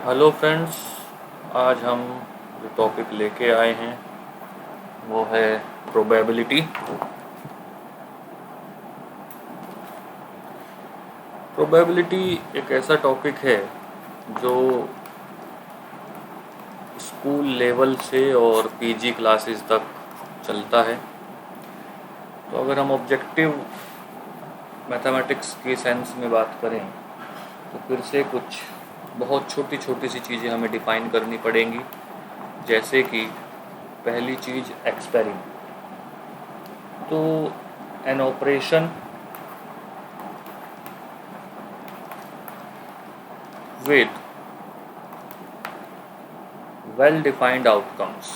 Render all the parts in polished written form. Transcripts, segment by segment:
Hello friends, आज हम जो टॉपिक लेके आए हैं वो है प्रोबेबिलिटी। प्रोबेबिलिटी एक ऐसा टॉपिक है जो स्कूल लेवल से और पीजी क्लासेस तक चलता है। तो अगर हम ऑब्जेक्टिव मैथमेटिक्स की सेंस में बात करें तो फिर से कुछ बहुत छोटी छोटी सी चीज़ें हमें डिफ़ाइन करनी पड़ेंगी, जैसे कि पहली चीज़ एक्सपेरिमेंट। तो an operation with well defined outcomes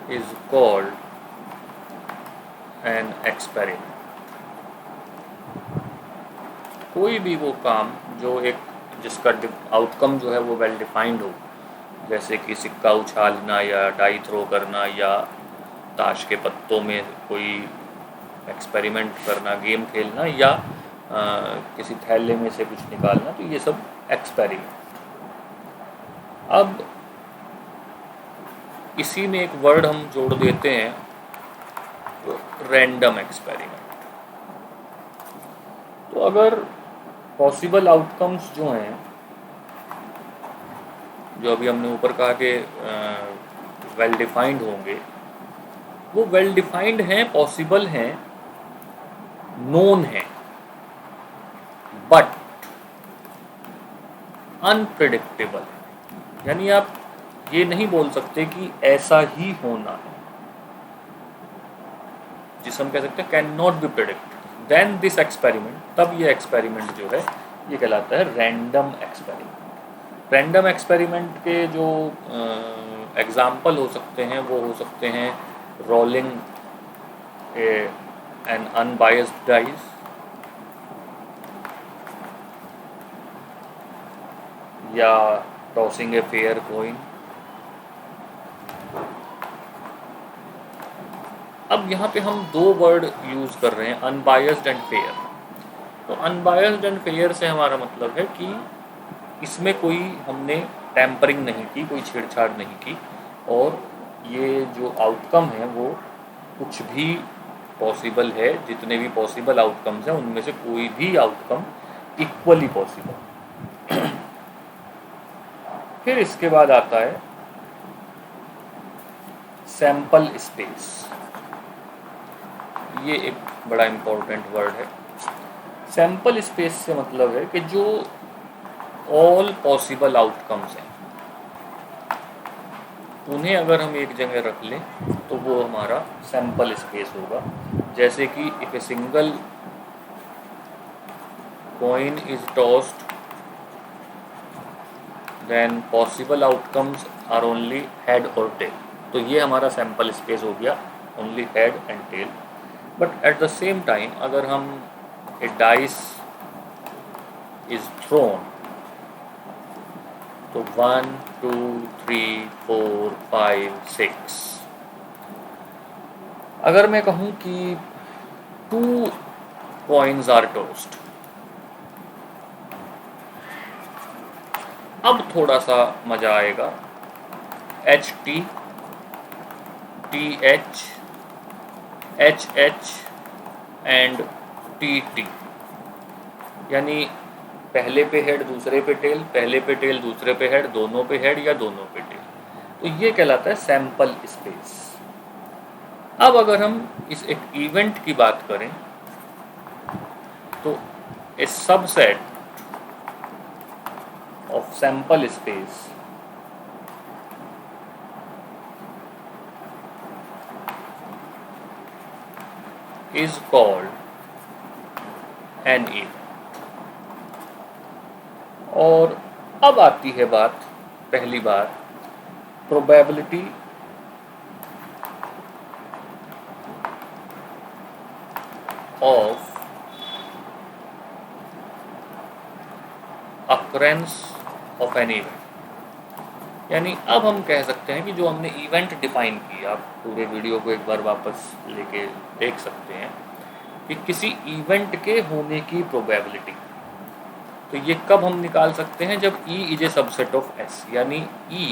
is called an experiment। कोई भी वो काम जो जिसका आउटकम जो है वो वेल डिफाइंड हो, जैसे कि सिक्का उछालना या डाई थ्रो करना या ताश के पत्तों में कोई एक्सपेरिमेंट करना, गेम खेलना या किसी थैले में से कुछ निकालना, तो ये सब एक्सपेरिमेंट। अब इसी में एक वर्ड हम जोड़ देते हैं, तो रैंडम एक्सपेरिमेंट। तो अगर पॉसिबल आउटकम्स जो हैं, जो अभी हमने ऊपर कहा कि वेल डिफाइंड होंगे, वो वेल डिफाइंड हैं, पॉसिबल हैं, नोन हैं, बट अनप्रेडिक्टेबल। यानी आप ये नहीं बोल सकते कि ऐसा ही होना है, जिसे हम कह सकते हैं can not be predict, then this experiment, तब ये एक्सपेरिमेंट जो है ये कहलाता है रैंडम एक्सपेरिमेंट। रैंडम एक्सपेरिमेंट के जो एग्जाम्पल हो सकते हैं वो हो सकते हैं रोलिंग एन अनबायस्ड डाइस, या टॉसिंग ए फेयर कॉइन। अब यहाँ पे हम दो वर्ड यूज़ कर रहे हैं, अनबायस्ड एंड फेयर। तो अनबायस्ड एंड फेयर से हमारा मतलब है कि इसमें कोई हमने टैम्परिंग नहीं की, कोई छेड़छाड़ नहीं की, और ये जो आउटकम है वो कुछ भी पॉसिबल है। जितने भी पॉसिबल आउटकम्स हैं उनमें से कोई भी आउटकम इक्वली पॉसिबल। फिर इसके बाद आता है सैंपल स्पेस। ये एक बड़ा इम्पोर्टेंट वर्ड है। सैंपल स्पेस से मतलब है कि जो ऑल पॉसिबल आउटकम्स हैं उन्हें अगर हम एक जगह रख लें तो वो हमारा सैंपल स्पेस होगा। जैसे कि if a single coin is tossed then possible outcomes are only head और टेल। तो ये हमारा सैंपल स्पेस हो गया, only head and tail. But at the same time अगर हम ए डाइस इज थ्रोन, तो 1 2 3 4 5 6, अगर मैं कहूँ कि 2 कॉइन्स आर टॉस्ड, अब थोड़ा सा मज़ा आएगा। HT TH HH and TT, यानी पहले पे हेड दूसरे पे टेल, पहले पे टेल दूसरे पे हेड, दोनों पे हेड या दोनों पे टेल। तो ये कहलाता है सैंपल स्पेस। अब अगर हम इस एक इवेंट की बात करें तो a subset of sample space is called an event। और अब आती है बात, पहली बात, probability of occurrence of an event. यानी अब हम कह सकते हैं कि जो हमने इवेंट डिफाइन की, आप पूरे वीडियो को एक बार वापस लेके देख सकते हैं कि किसी इवेंट के होने की प्रोबेबिलिटी। तो ये कब हम निकाल सकते हैं? जब E is a subset of S, यानी E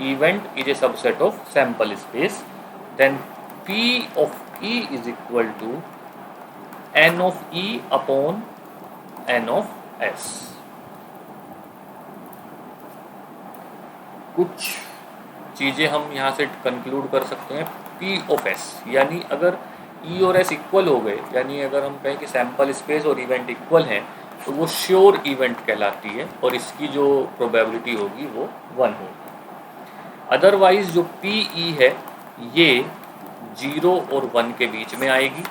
event is a subset of sample space, then P of E is equal to N of E upon N of S। कुछ चीज़ें हम यहाँ से कंक्लूड कर सकते हैं। P ऑफ S, यानी अगर E और S इक्वल हो गए, यानी अगर हम कहें कि सैंपल स्पेस और इवेंट इक्वल हैं, तो वो श्योर इवेंट कहलाती है और इसकी जो प्रोबेबिलिटी होगी वो 1 होगी। अदरवाइज जो PE है ये 0 और 1 के बीच में आएगी,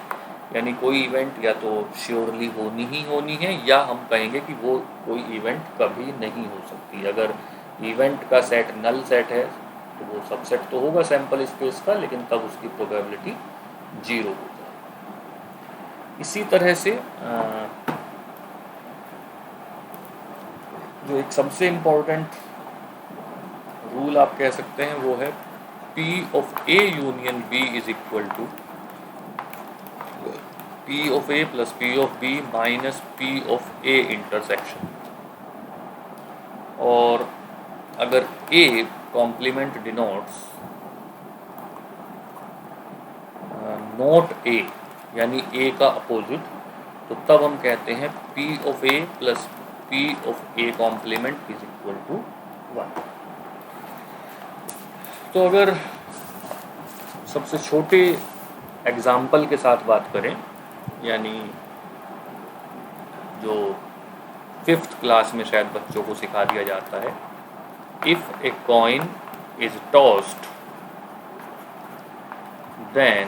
यानी कोई इवेंट या तो श्योरली होनी है, या हम कहेंगे कि वो कोई इवेंट कभी नहीं हो सकती। अगर इवेंट का सेट नल सेट है तो वो सबसेट तो होगा सैंपल स्पेस का, लेकिन तब उसकी प्रोबेबिलिटी 0 हो जाएगी। इसी तरह से जो एक सबसे इम्पोर्टेंट रूल आप कह सकते हैं वो है P of A union B is equal to P of A plus P of B minus P of A intersection. और अगर A complement denotes not A, यानी A का अपोजिट, तो तब हम कहते हैं P of A plus P of A complement is equal to 1। तो अगर सबसे छोटे एग्जाम्पल के साथ बात करें, यानी जो 5th क्लास में शायद बच्चों को सिखा दिया जाता है, if a coin is tossed then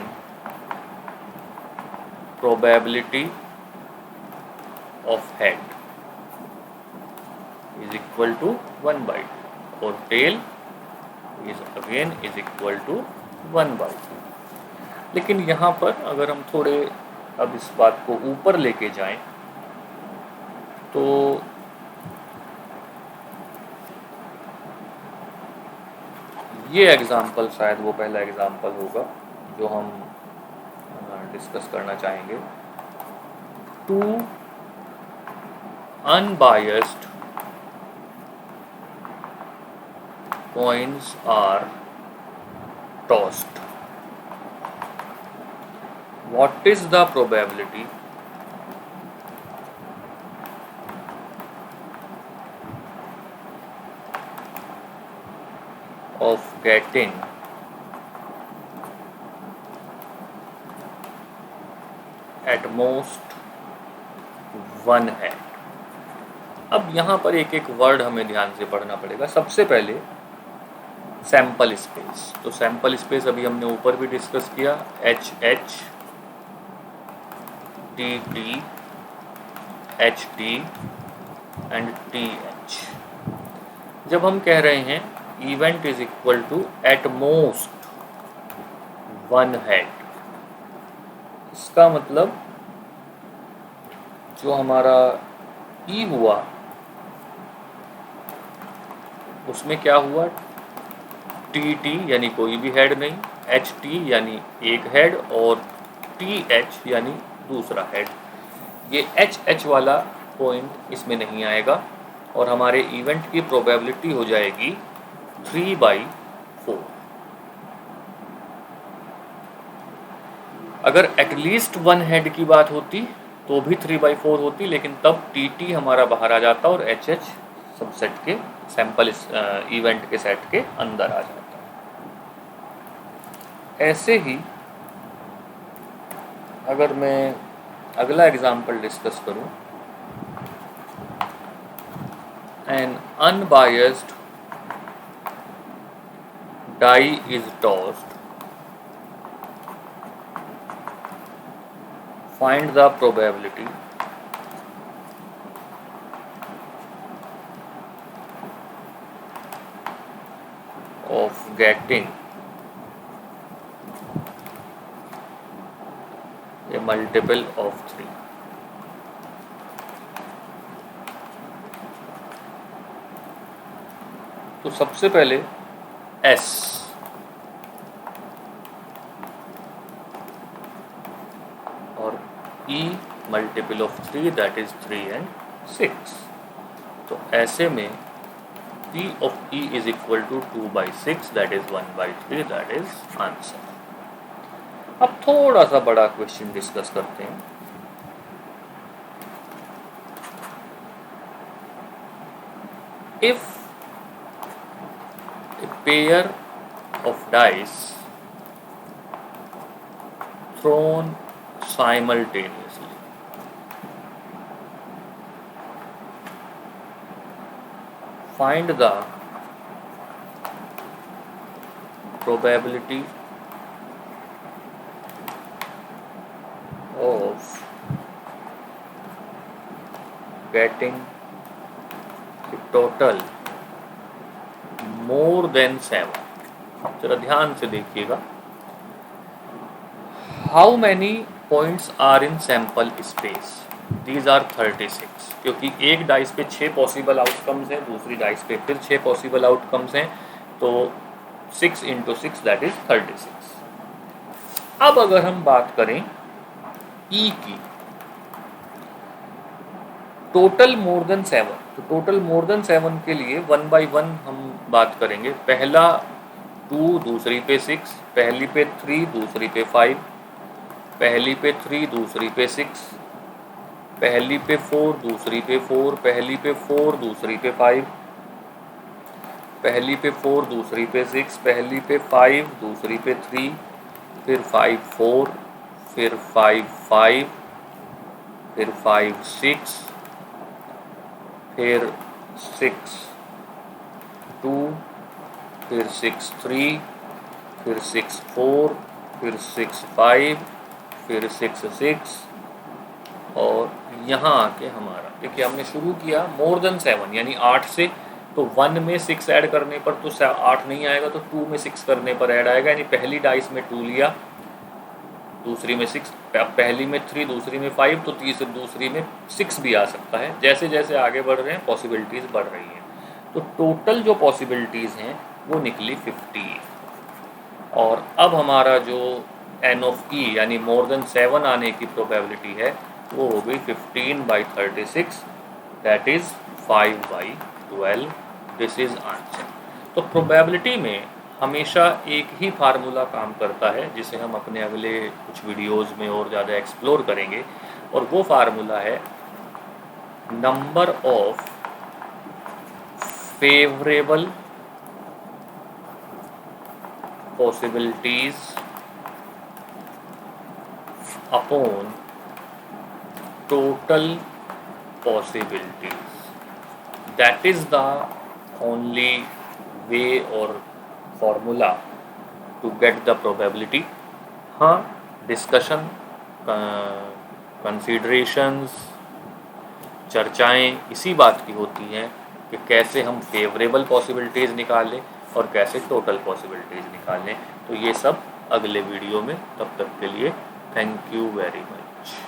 probability of head is equal to 1/2 और टेल इज इक्वल टू 1/2। लेकिन यहाँ पर अगर हम थोड़े अब इस बात को ऊपर लेके जाएं, तो ये एग्जाम्पल शायद वो पहला एग्जाम्पल होगा जो हम डिस्कस करना चाहेंगे। 2 unbiased coins are tossed. What is the probability of getting at most 1 head? अब यहाँ पर एक एक वर्ड हमें ध्यान से पढ़ना पड़ेगा। सबसे पहले सैंपल स्पेस। तो सैंपल स्पेस अभी हमने ऊपर भी डिस्कस किया, HH, TT, HT and TH। जब हम कह रहे हैं event is equal to at most 1 head, इसका मतलब जो हमारा E हुआ उसमें क्या हुआ, TT यानी कोई भी हेड नहीं, HT यानी एक हेड और TH यानी दूसरा हेड। ये HH वाला पॉइंट इसमें नहीं आएगा और हमारे इवेंट की प्रोबेबिलिटी हो जाएगी 3/4। अगर एटलीस्ट 1 हेड की बात होती तो भी 3/4 होती, लेकिन तब TT हमारा बाहर आ जाता और HH सबसेट के सैंपल इवेंट के सेट के अंदर आ जाता। ऐसे ही अगर मैं अगला एग्जाम्पल डिस्कस करूं, an unbiased die is tossed, find the probability of getting a multiple of 3। तो सबसे पहले S, और E multiple of 3 that is 3 and 6। तो ऐसे में P of E is equal to 2/6 that is 1/3 that is answer. अब थोड़ा सा बड़ा क्वेश्चन डिस्कस करते हैं। If a pair of dice thrown simultaneously find the probability of getting a total more than 7। जरा ध्यान से देखिएगा। How many points are in sample space? These are 36, क्योंकि एक डाइस पे 6 पॉसिबल आउटकम्स हैं, दूसरी डाइस पे फिर 6 पॉसिबल आउटकम्स हैं, तो 6 × 6 दैट इज 36। अब अगर हम बात करें ई की, टोटल मोर देन 7, तो टोटल मोर देन 7 के लिए 1 by 1 हम बात करेंगे। पहला 2, दूसरी पे 6, पहली पे 3, दूसरी पे 5, पहली पे 3, दूसरी पे 6, पहली पे 4, दूसरी पे 4, पहली पे 4, दूसरी पे 5, पहली पे 4, दूसरी पे 6, पहली पे 5, दूसरी पे 3, फिर 5 4, फिर 5 5, फिर 5 6, फिर 6 2, फिर 6 3, फिर 6 4, फिर 6 5, फिर 6 6, और यहाँ आके हमारा देखिए हमने शुरू किया मोर देन 7 यानी 8 से, तो 1 में 6 ऐड करने पर तो 8 नहीं आएगा, तो 2 में 6 करने पर ऐड आएगा। यानी पहली डाइस में 2 लिया, दूसरी में 6, पहली में 3, दूसरी में 5, तो तीसरी दूसरी में 6 भी आ सकता है। जैसे जैसे आगे बढ़ रहे हैं पॉसिबिलिटीज़ बढ़ रही हैं, तो टोटल जो पॉसिबिलिटीज़ हैं वो निकली 50। और अब हमारा जो N of E यानी मोर देन 7 आने की प्रोबेबिलिटी है वो हो गई 15/36 that is 5/12। This is answer. तो प्रोबेबिलिटी में हमेशा एक ही फार्मूला काम करता है, जिसे हम अपने अगले कुछ वीडियोस में और ज़्यादा एक्सप्लोर करेंगे, और वो फार्मूला है number of favourable possibilities upon total possibilities। that is the only way or formula to get the probability। हाँ, डिस्कशन, कंसीडरेशंस, चर्चाएं इसी बात की होती हैं कि कैसे हम फेवरेबल पॉसिबिलिटीज़ निकालें और कैसे टोटल पॉसिबिलिटीज़ निकालें। तो ये सब अगले वीडियो में, तब तक के लिए थैंक यू वेरी मच।